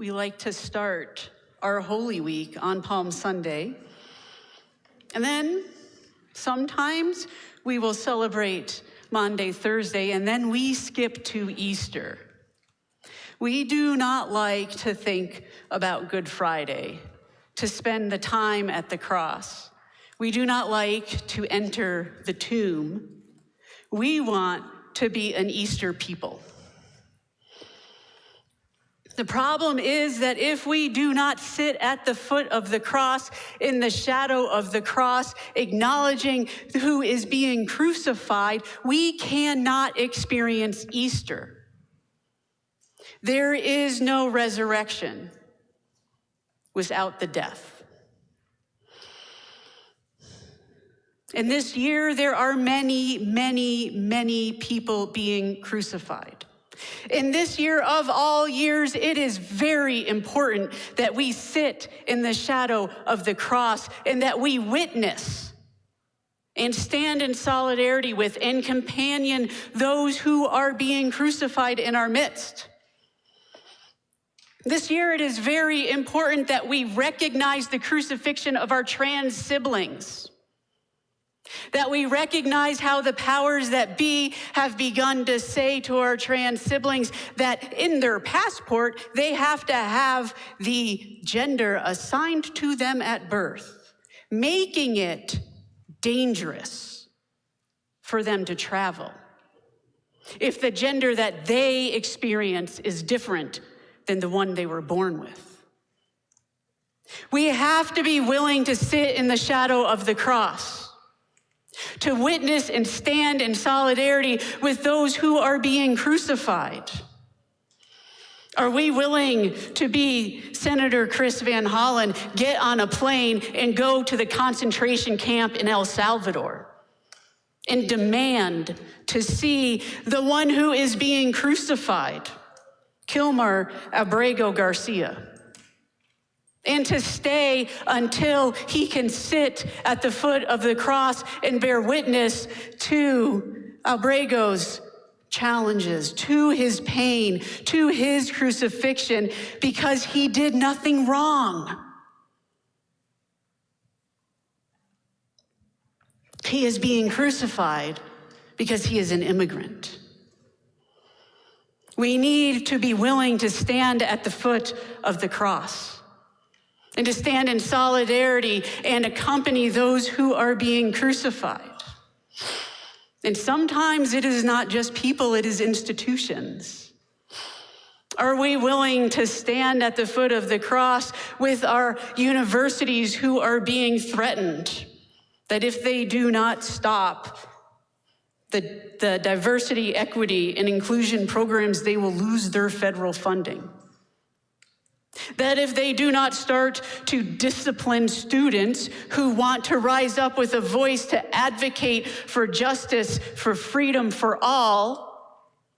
we like to start our Holy Week on Palm Sunday. And then sometimes we will celebrate Maundy, Thursday, and then we skip to Easter. We do not like to think about Good Friday, to spend the time at the cross. We do not like to enter the tomb. We want to be an Easter people. The problem is that if we do not sit at the foot of the cross, in the shadow of the cross, acknowledging who is being crucified, we cannot experience Easter. There is no resurrection without the death. And this year, there are many, many, many people being crucified. In this year of all years, it is very important that we sit in the shadow of the cross and that we witness and stand in solidarity with and companion those who are being crucified in our midst. This year, it is very important that we recognize the crucifixion of our trans siblings. That we recognize how the powers that be have begun to say to our trans siblings that in their passport, they have to have the gender assigned to them at birth, making it dangerous for them to travel if the gender that they experience is different than the one they were born with. We have to be willing to sit in the shadow of the cross, to witness and stand in solidarity with those who are being crucified. Are we willing to be Senator Chris Van Hollen, get on a plane and go to the concentration camp in El Salvador and demand to see the one who is being crucified, Kilmer Abrego Garcia, and to stay until he can sit at the foot of the cross and bear witness to Abrego's challenges, to his pain, to his crucifixion, because he did nothing wrong. He is being crucified because he is an immigrant. We need to be willing to stand at the foot of the cross and to stand in solidarity and accompany those who are being crucified. And sometimes it is not just people, it is institutions. Are we willing to stand at the foot of the cross with our universities who are being threatened, that if they do not stop the diversity, equity, and inclusion programs, they will lose their federal funding? That if they do not start to discipline students who want to rise up with a voice to advocate for justice, for freedom for all,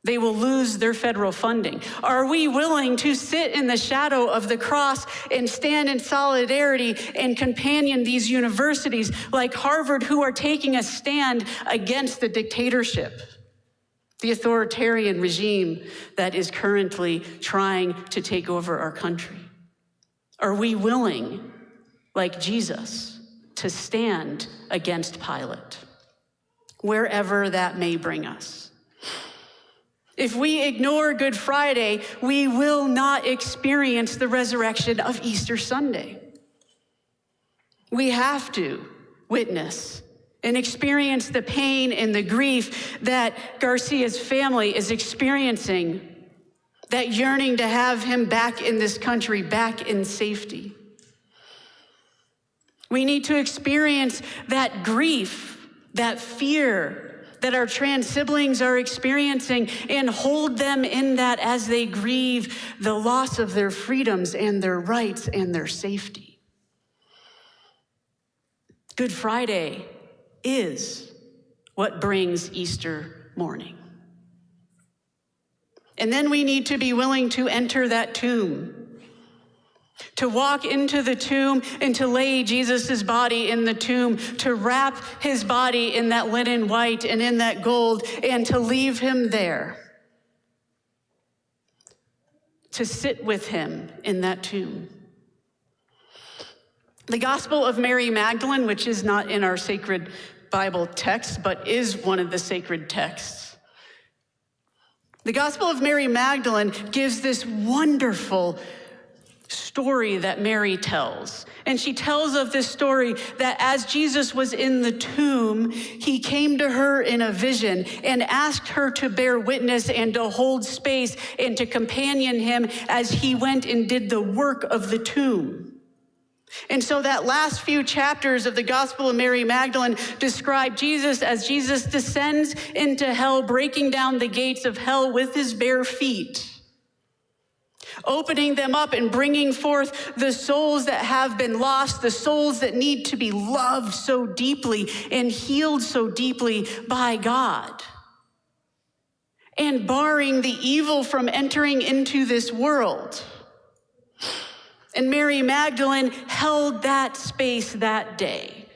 they will lose their federal funding. Are we willing to sit in the shadow of the cross and stand in solidarity and companion these universities like Harvard who are taking a stand against the dictatorship, the authoritarian regime that is currently trying to take over our country? Are we willing, like Jesus, to stand against Pilate, wherever that may bring us? If we ignore Good Friday, we will not experience the resurrection of Easter Sunday. We have to witness and experience the pain and the grief that Garcia's family is experiencing, that yearning to have him back in this country, back in safety. We need to experience that grief, that fear that our trans siblings are experiencing, and hold them in that as they grieve the loss of their freedoms and their rights and their safety. Good Friday is what brings Easter morning. And then we need to be willing to enter that tomb, to walk into the tomb and to lay Jesus' body in the tomb, to wrap his body in that linen white and in that gold, and to leave him there. to sit with him in that tomb. The Gospel of Mary Magdalene, which is not in our sacred Bible text, but is one of the sacred texts. The Gospel of Mary Magdalene gives this wonderful story that Mary tells. And she tells of this story that as Jesus was in the tomb, he came to her in a vision and asked her to bear witness and to hold space and to companion him as he went and did the work of the tomb. And so that last few chapters of the Gospel of Mary Magdalene describe Jesus as Jesus descends into hell, breaking down the gates of hell with his bare feet, opening them up and bringing forth the souls that have been lost, the souls that need to be loved so deeply and healed so deeply by God, and barring the evil from entering into this world. And Mary Magdalene held that space that day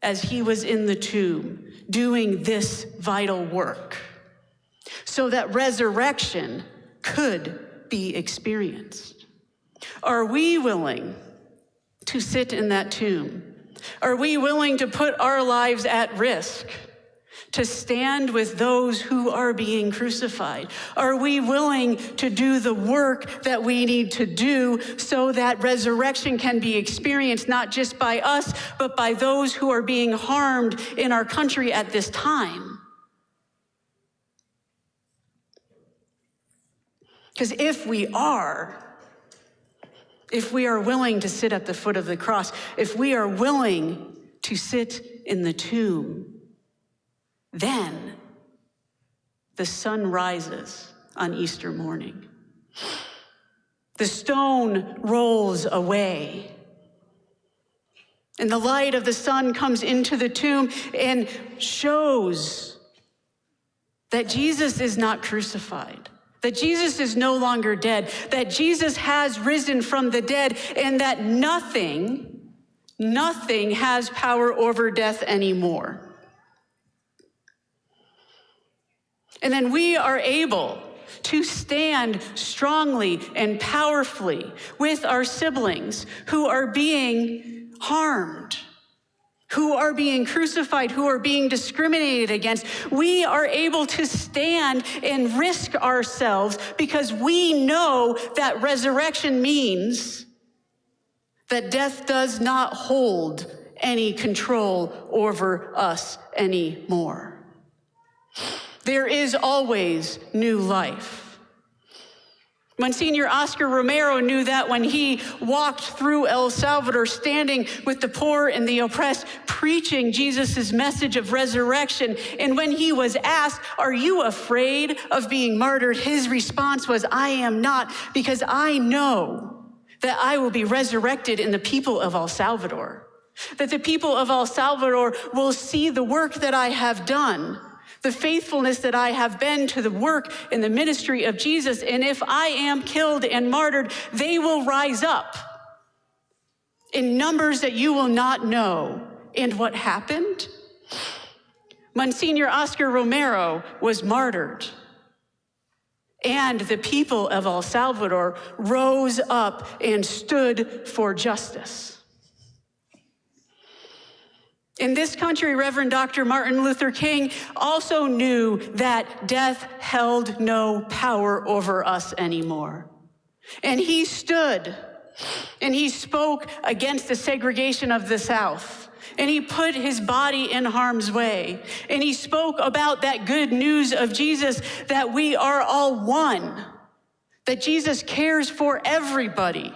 as he was in the tomb doing this vital work so that resurrection could be experienced. Are we willing to sit in that tomb? Are we willing to put our lives at risk to stand with those who are being crucified? Are we willing to do the work that we need to do so that resurrection can be experienced not just by us, but by those who are being harmed in our country at this time? Because if we are willing to sit at the foot of the cross, if we are willing to sit in the tomb, then the sun rises on Easter morning. The stone rolls away. And the light of the sun comes into the tomb and shows that Jesus is not crucified, that Jesus is no longer dead, that Jesus has risen from the dead, and that nothing has power over death anymore. And then we are able to stand strongly and powerfully with our siblings who are being harmed, who are being crucified, who are being discriminated against. We are able to stand and risk ourselves because we know that resurrection means that death does not hold any control over us anymore. There is always new life. Monsignor Oscar Romero knew that when he walked through El Salvador, standing with the poor and the oppressed, preaching Jesus' message of resurrection. And when he was asked, "Are you afraid of being martyred?" his response was, "I am not, because I know that I will be resurrected in the people of El Salvador, that the people of El Salvador will see the work that I have done, the faithfulness that I have been to the work and the ministry of Jesus. And if I am killed and martyred, they will rise up in numbers that you will not know." And what happened? Monsignor Oscar Romero was martyred. And the people of El Salvador rose up and stood for justice. In this country, Reverend Dr. Martin Luther King also knew that death held no power over us anymore. And he stood and he spoke against the segregation of the South. And he put his body in harm's way. And he spoke about that good news of Jesus, that we are all one, that Jesus cares for everybody.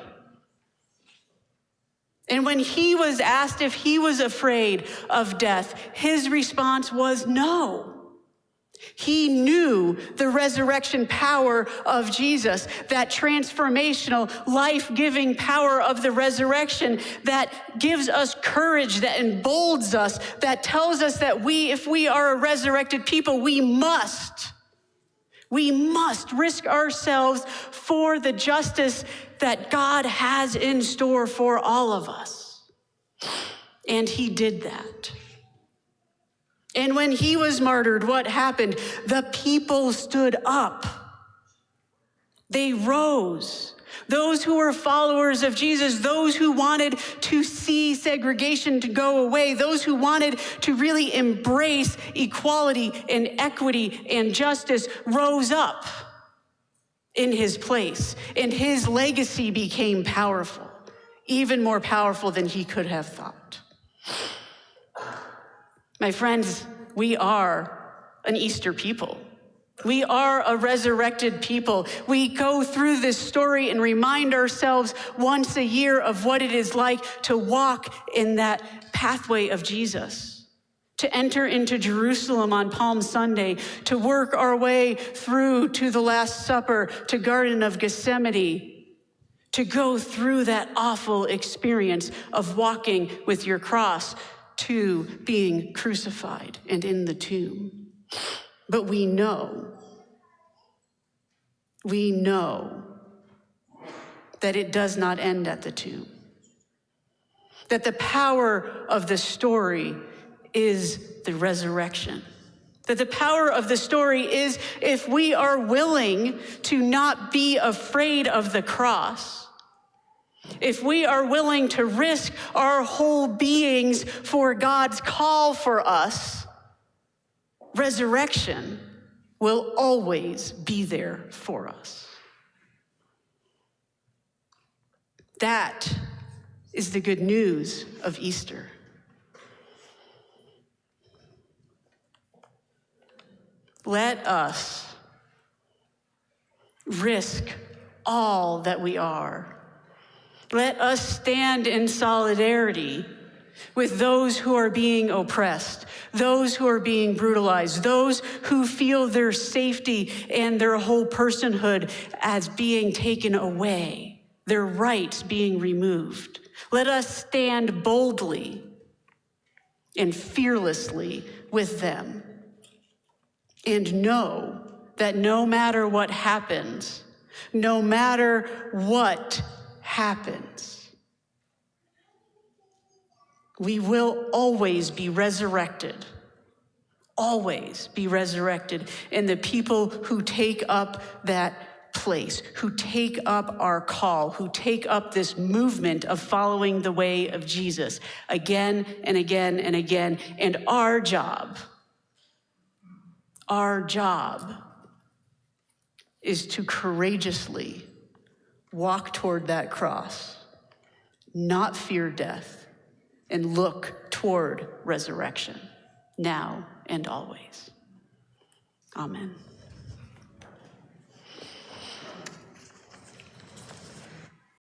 And when he was asked if he was afraid of death, his response was no. He knew the resurrection power of Jesus, that transformational, life-giving power of the resurrection that gives us courage, that emboldens us, that tells us that if we are a resurrected people, we must risk ourselves for the justice that God has in store for all of us. And he did that. And when he was martyred, what happened? The people stood up. They rose. Those who were followers of Jesus, those who wanted to see segregation to go away, those who wanted to really embrace equality and equity and justice, rose up in his place, and his legacy became powerful, even more powerful than he could have thought. My friends, we are an Easter people. We are a resurrected people. We go through this story and remind ourselves once a year of what it is like to walk in that pathway of Jesus, to enter into Jerusalem on Palm Sunday, to work our way through to the Last Supper, to Garden of Gethsemane, to go through that awful experience of walking with your cross to being crucified and in the tomb. But we know that it does not end at the tomb. That the power of the story is the resurrection. That the power of the story is if we are willing to not be afraid of the cross, if we are willing to risk our whole beings for God's call for us, resurrection will always be there for us. That is the good news of Easter. Let us risk all that we are. Let us stand in solidarity with those who are being oppressed, those who are being brutalized, those who feel their safety and their whole personhood as being taken away, their rights being removed. Let us stand boldly and fearlessly with them and know that no matter what happens, no matter what happens, we will always be resurrected, and the people who take up that place, who take up our call, who take up this movement of following the way of Jesus again and again and again. And our job is to courageously walk toward that cross, not fear death, and look toward resurrection, now and always. Amen.